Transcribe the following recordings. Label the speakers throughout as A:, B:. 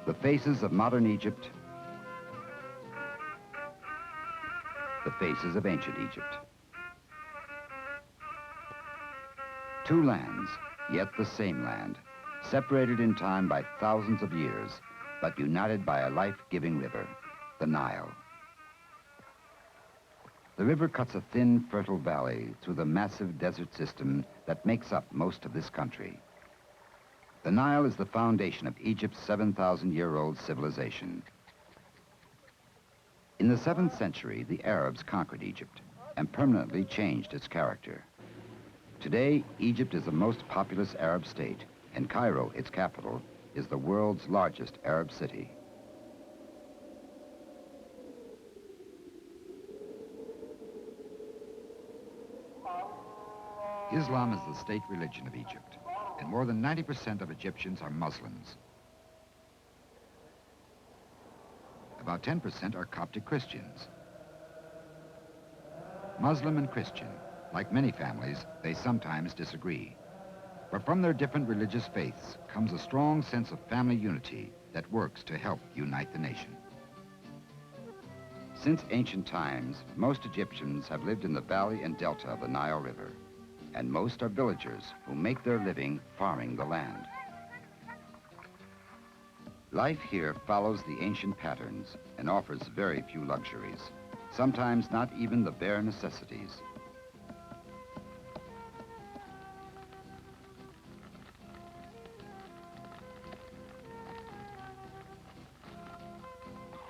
A: The faces of modern Egypt, the faces of ancient Egypt. Two lands, yet the same land, separated in time by thousands of years, but united by a life-giving river, the Nile. The river cuts a thin, fertile valley through the massive desert system that makes up most of this country. The Nile is the foundation of Egypt's 7,000-year-old civilization. In the 7th century, the Arabs conquered Egypt and permanently changed its character. Today, Egypt is the most populous Arab state, and Cairo, its capital, is the world's largest Arab city. Islam is the state religion of Egypt, and more than 90% of Egyptians are Muslims. About 10% are Coptic Christians. Muslim and Christian, like many families, they sometimes disagree. But from their different religious faiths comes a strong sense of family unity that works to help unite the nation. Since ancient times, most Egyptians have lived in the valley and delta of the Nile River, and most are villagers who make their living farming the land. Life here follows the ancient patterns and offers very few luxuries, sometimes not even the bare necessities.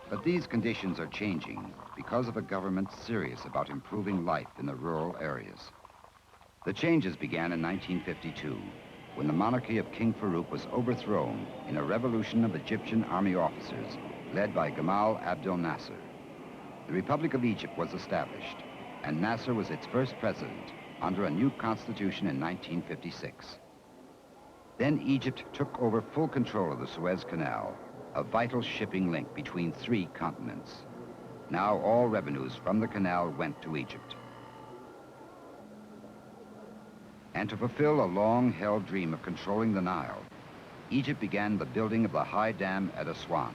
A: But these conditions are changing because of a government serious about improving life in the rural areas. The changes began in 1952, when the monarchy of King Farouk was overthrown in a revolution of Egyptian army officers led by Gamal Abdel Nasser. The Republic of Egypt was established, and Nasser was its first president under a new constitution in 1956. Then Egypt took over full control of the Suez Canal, a vital shipping link between 3 continents. Now all revenues from the canal went to Egypt. And to fulfill a long-held dream of controlling the Nile, Egypt began the building of the high dam at Aswan.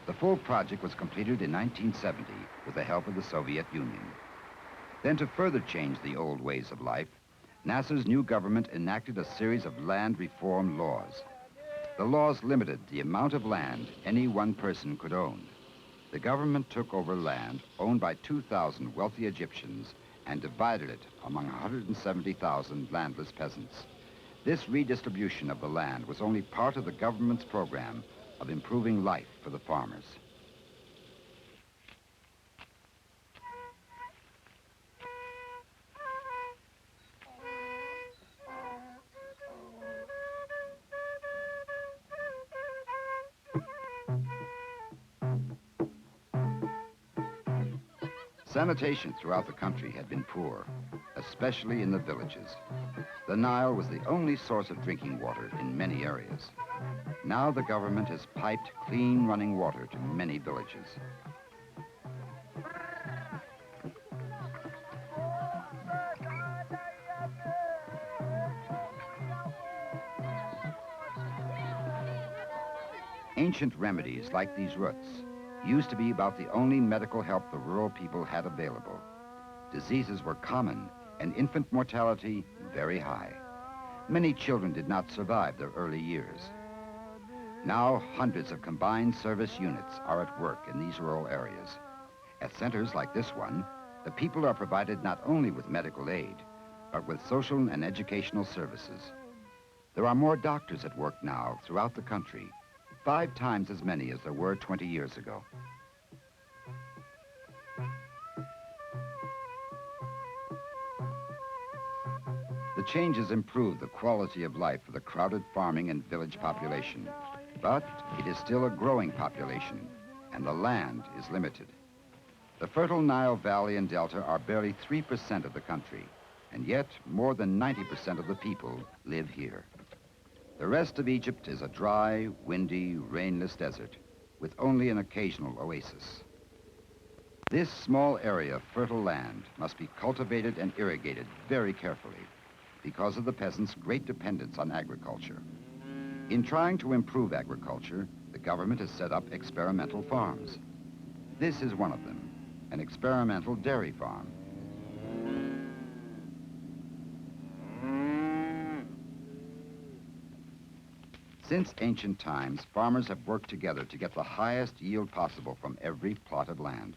A: The full project was completed in 1970 with the help of the Soviet Union. Then to further change the old ways of life, Nasser's new government enacted a series of land reform laws. The laws limited the amount of land any one person could own. The government took over land owned by 2,000 wealthy Egyptians and divided it among 170,000 landless peasants. This redistribution of the land was only part of the government's program of improving life for the farmers. Sanitation throughout the country had been poor, especially in the villages. The Nile was the only source of drinking water in many areas. Now the government has piped clean running water to many villages. Ancient remedies like these roots used to be about the only medical help the rural people had available. Diseases were common and infant mortality very high. Many children did not survive their early years. Now, hundreds of combined service units are at work in these rural areas. At centers like this one, the people are provided not only with medical aid, but with social and educational services. There are more doctors at work now throughout the country, 5 times as many as there were 20 years ago. The changes improved the quality of life for the crowded farming and village population, but it is still a growing population, and the land is limited. The fertile Nile Valley and Delta are barely 3% of the country, and yet more than 90% of the people live here. The rest of Egypt is a dry, windy, rainless desert with only an occasional oasis. This small area of fertile land must be cultivated and irrigated very carefully. because of the peasants' great dependence on agriculture. In trying to improve agriculture, the government has set up experimental farms. This is one of them, an experimental dairy farm. Since ancient times, farmers have worked together to get the highest yield possible from every plot of land.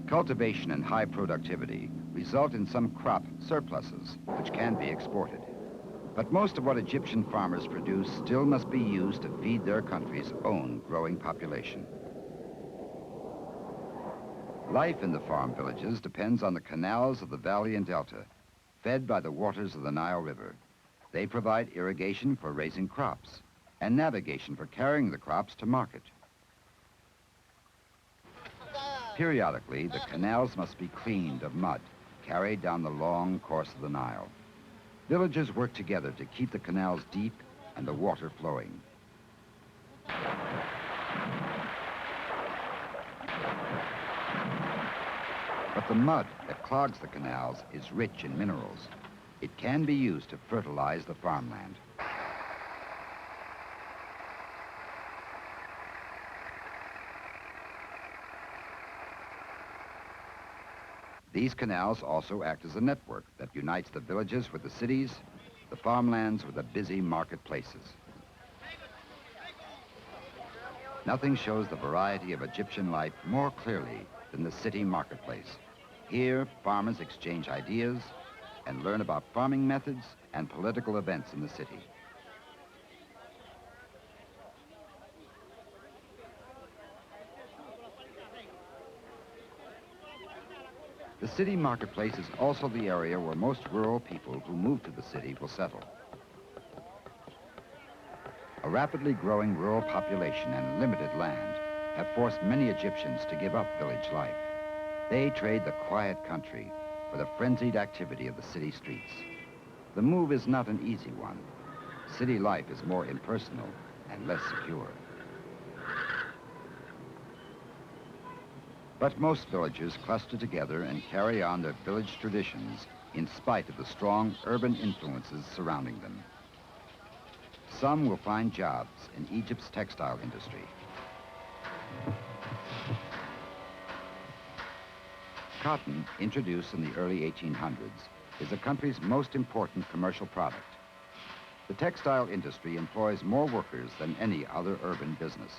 A: Cultivation and high productivity result in some crop surpluses, which can be exported. But most of what Egyptian farmers produce still must be used to feed their country's own growing population. Life in the farm villages depends on the canals of the valley and delta, fed by the waters of the Nile River. They provide irrigation for raising crops and navigation for carrying the crops to market. Periodically, the canals must be cleaned of mud, carried down the long course of the Nile. Villagers work together to keep the canals deep and the water flowing. But the mud that clogs the canals is rich in minerals. It can be used to fertilize the farmland. These canals also act as a network that unites the villages with the cities, the farmlands with the busy marketplaces. Nothing shows the variety of Egyptian life more clearly than the city marketplace. Here, farmers exchange ideas and learn about farming methods and political events in the city. The city marketplace is also the area where most rural people who move to the city will settle. A rapidly growing rural population and limited land have forced many Egyptians to give up village life. They trade the quiet country for the frenzied activity of the city streets. The move is not an easy one. City life is more impersonal and less secure. But most villagers cluster together and carry on their village traditions in spite of the strong urban influences surrounding them. Some will find jobs in Egypt's textile industry. Cotton, introduced in the early 1800s, is the country's most important commercial product. The textile industry employs more workers than any other urban business.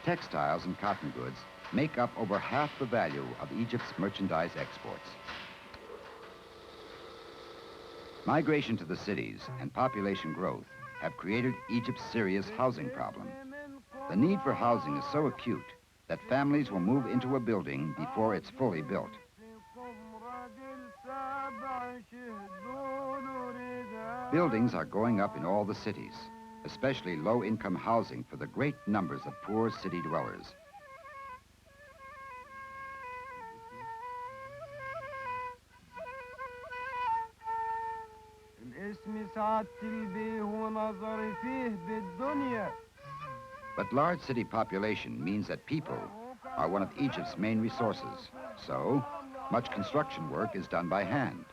A: Textiles and cotton goods make up over half the value of Egypt's merchandise exports. Migration to the cities and population growth have created Egypt's serious housing problem. The need for housing is so acute that families will move into a building before it's fully built. Buildings are going up in all the cities, especially low-income housing for the great numbers of poor city dwellers. But large city population means that people are one of Egypt's main resources. So, much construction work is done by hand.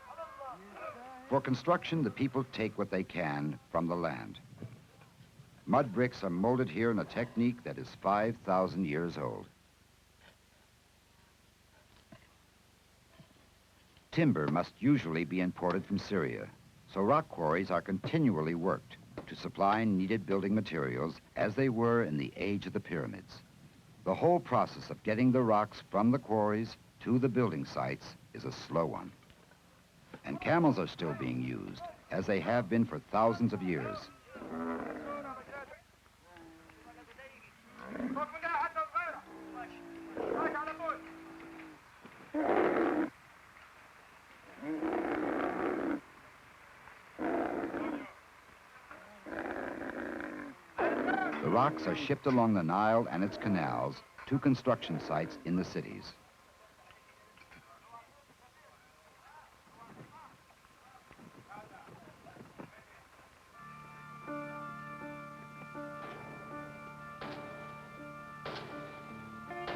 A: For construction, the people take what they can from the land. Mud bricks are molded here in a technique that is 5,000 years old. Timber must usually be imported from Syria, so rock quarries are continually worked to supply needed building materials as they were in the age of the pyramids. The whole process of getting the rocks from the quarries to the building sites is a slow one. And camels are still being used, as they have been for thousands of years. The rocks are shipped along the Nile and its canals to construction sites in the cities.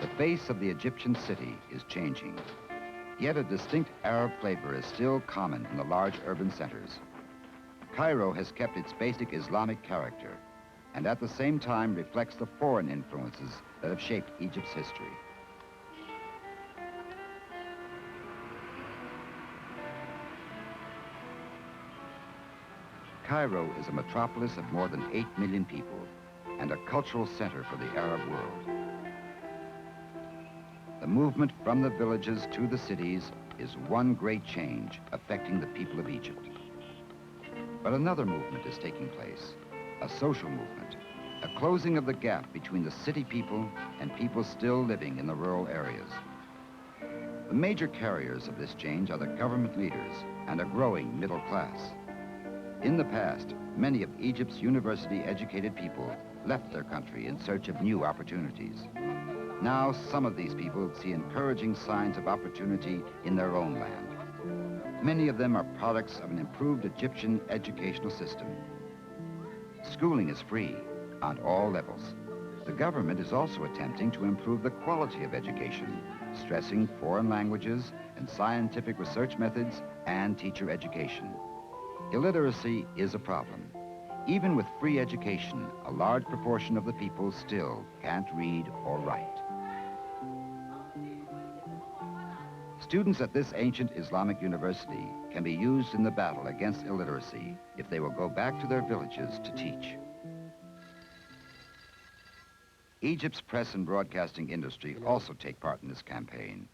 A: The face of the Egyptian city is changing, yet a distinct Arab flavor is still common in the large urban centers. Cairo has kept its basic Islamic character, and at the same time reflects the foreign influences that have shaped Egypt's history. Cairo is a metropolis of more than 8 million people and a cultural center for the Arab world. The movement from the villages to the cities is one great change affecting the people of Egypt. But another movement is taking place, a social movement, a closing of the gap between the city people and people still living in the rural areas. The major carriers of this change are the government leaders and a growing middle class. In the past, many of Egypt's university-educated people left their country in search of new opportunities. Now, some of these people see encouraging signs of opportunity in their own land. Many of them are products of an improved Egyptian educational system. Schooling is free on all levels. The government is also attempting to improve the quality of education, stressing foreign languages and scientific research methods and teacher education. Illiteracy is a problem. Even with free education, a large proportion of the people still can't read or write. Students at this ancient Islamic university can be used in the battle against illiteracy if they will go back to their villages to teach. Egypt's press and broadcasting industry also take part in this campaign.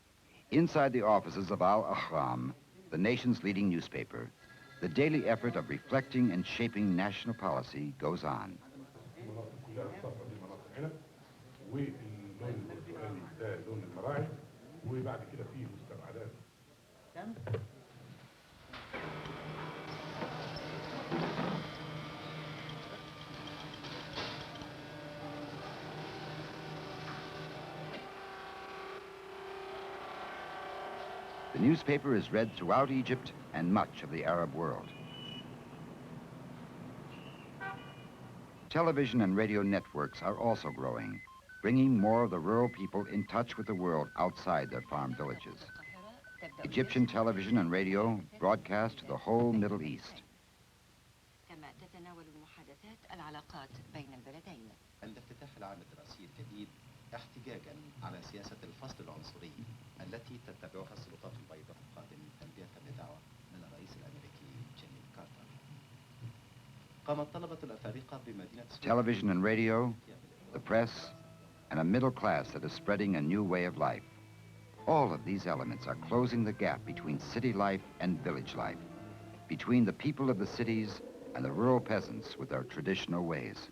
A: Inside the offices of Al-Ahram, the nation's leading newspaper, the daily effort of reflecting and shaping national policy goes on. The newspaper is read throughout Egypt and much of the Arab world. Television and radio networks are also growing, bringing more of the rural people in touch with the world outside their farm villages. Egyptian television and radio broadcast to the whole Middle East.
B: احتجاجا على سياسة الفصل العنصري التي تتبعها السلطات البيضاء القادم تلبية لدعوة من الرئيس الأمريكي جيمي كارتر. قام الطلبة الأفارقة بمدينة
A: Television and radio, the press, and a middle class that is spreading a new way of life. All of these elements are closing the gap between city life and village life, between the people of the cities and the rural peasants with their traditional ways.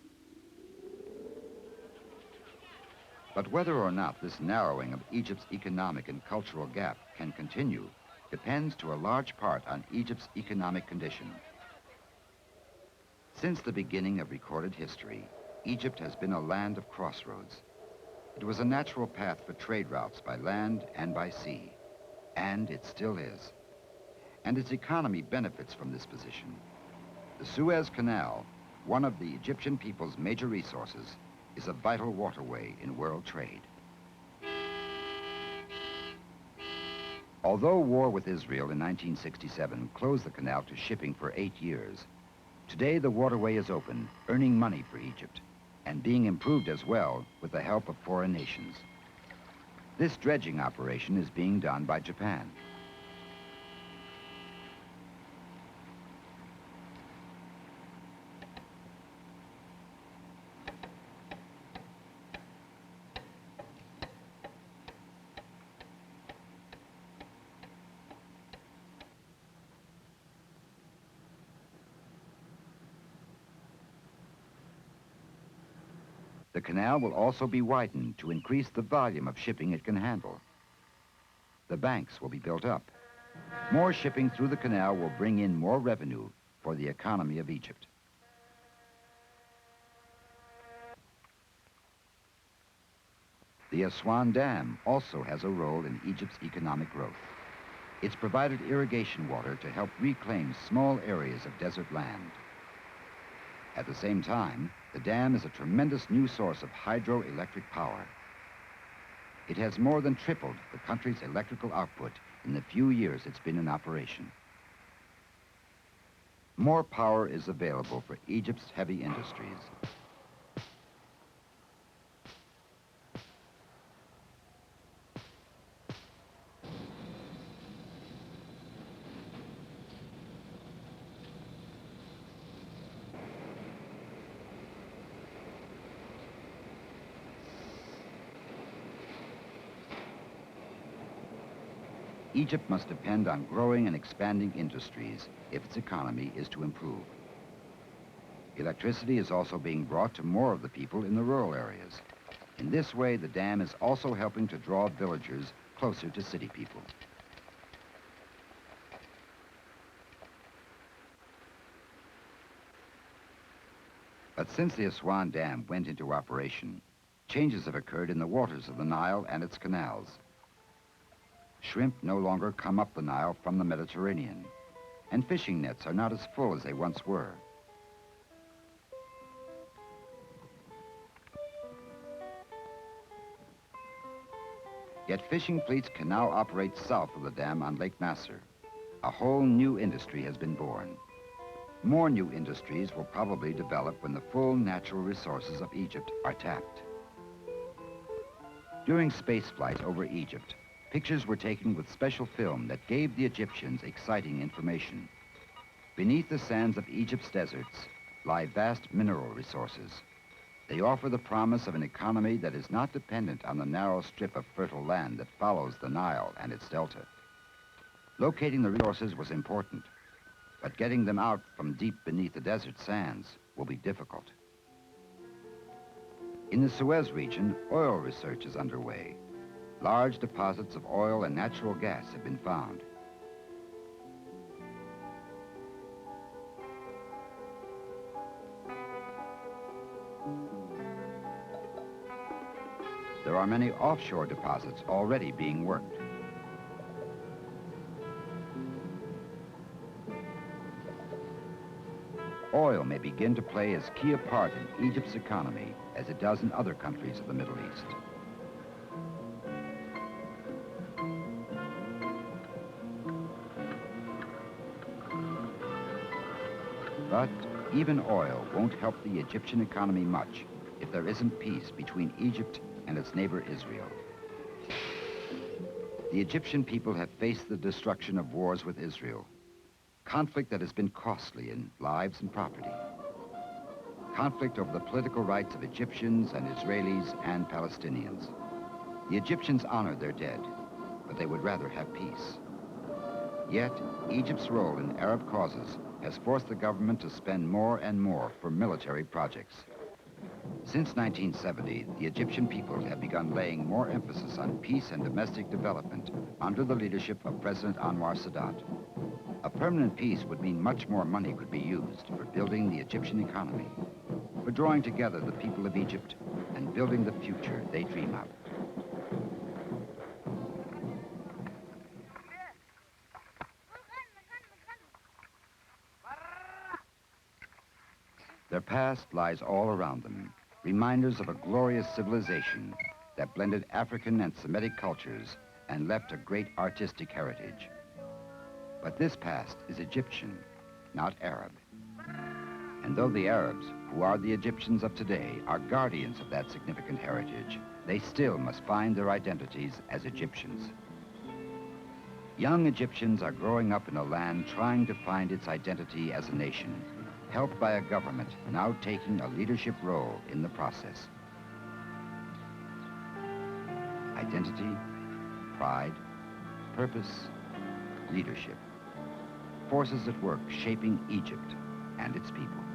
A: But whether or not this narrowing of Egypt's economic and cultural gap can continue depends to a large part on Egypt's economic condition. Since the beginning of recorded history, Egypt has been a land of crossroads. It was a natural path for trade routes by land and by sea, and it still is. And its economy benefits from this position. The Suez Canal, one of the Egyptian people's major resources, is a vital waterway in world trade. Although war with Israel in 1967 closed the canal to shipping for 8 years, today the waterway is open, earning money for Egypt, and being improved as well with the help of foreign nations. This dredging operation is being done by Japan. The canal will also be widened to increase the volume of shipping it can handle. The banks will be built up. More shipping through the canal will bring in more revenue for the economy of Egypt. The Aswan Dam also has a role in Egypt's economic growth. It's provided irrigation water to help reclaim small areas of desert land. At the same time, the dam is a tremendous new source of hydroelectric power. It has more than tripled the country's electrical output in the few years it's been in operation. More power is available for Egypt's heavy industries. Egypt must depend on growing and expanding industries if its economy is to improve. Electricity is also being brought to more of the people in the rural areas. In this way, the dam is also helping to draw villagers closer to city people. But since the Aswan Dam went into operation, changes have occurred in the waters of the Nile and its canals. Shrimp no longer come up the Nile from the Mediterranean, and fishing nets are not as full as they once were. Yet fishing fleets can now operate south of the dam on Lake Nasser. A whole new industry has been born. More new industries will probably develop when the full natural resources of Egypt are tapped. During space flights over Egypt, pictures were taken with special film that gave the Egyptians exciting information. Beneath the sands of Egypt's deserts lie vast mineral resources. They offer the promise of an economy that is not dependent on the narrow strip of fertile land that follows the Nile and its delta. Locating the resources was important, but getting them out from deep beneath the desert sands will be difficult. In the Suez region, oil research is underway. Large deposits of oil and natural gas have been found. There are many offshore deposits already being worked. Oil may begin to play as key a part in Egypt's economy as it does in other countries of the Middle East. But even oil won't help the Egyptian economy much if there isn't peace between Egypt and its neighbor Israel. The Egyptian people have faced the destruction of wars with Israel, conflict that has been costly in lives and property, conflict over the political rights of Egyptians and Israelis and Palestinians. The Egyptians honor their dead, but they would rather have peace. Yet, Egypt's role in Arab causes has forced the government to spend more and more for military projects. Since 1970, the Egyptian people have begun laying more emphasis on peace and domestic development under the leadership of President Anwar Sadat. A permanent peace would mean much more money could be used for building the Egyptian economy, for drawing together the people of Egypt and building the future they dream of. Their past lies all around them, reminders of a glorious civilization that blended African and Semitic cultures and left a great artistic heritage. But this past is Egyptian, not Arab. And though the Arabs, who are the Egyptians of today, are guardians of that significant heritage, they still must find their identities as Egyptians. Young Egyptians are growing up in a land trying to find its identity as a nation, helped by a government now taking a leadership role in the process. Identity, pride, purpose, leadership. Forces at work shaping Egypt and its people.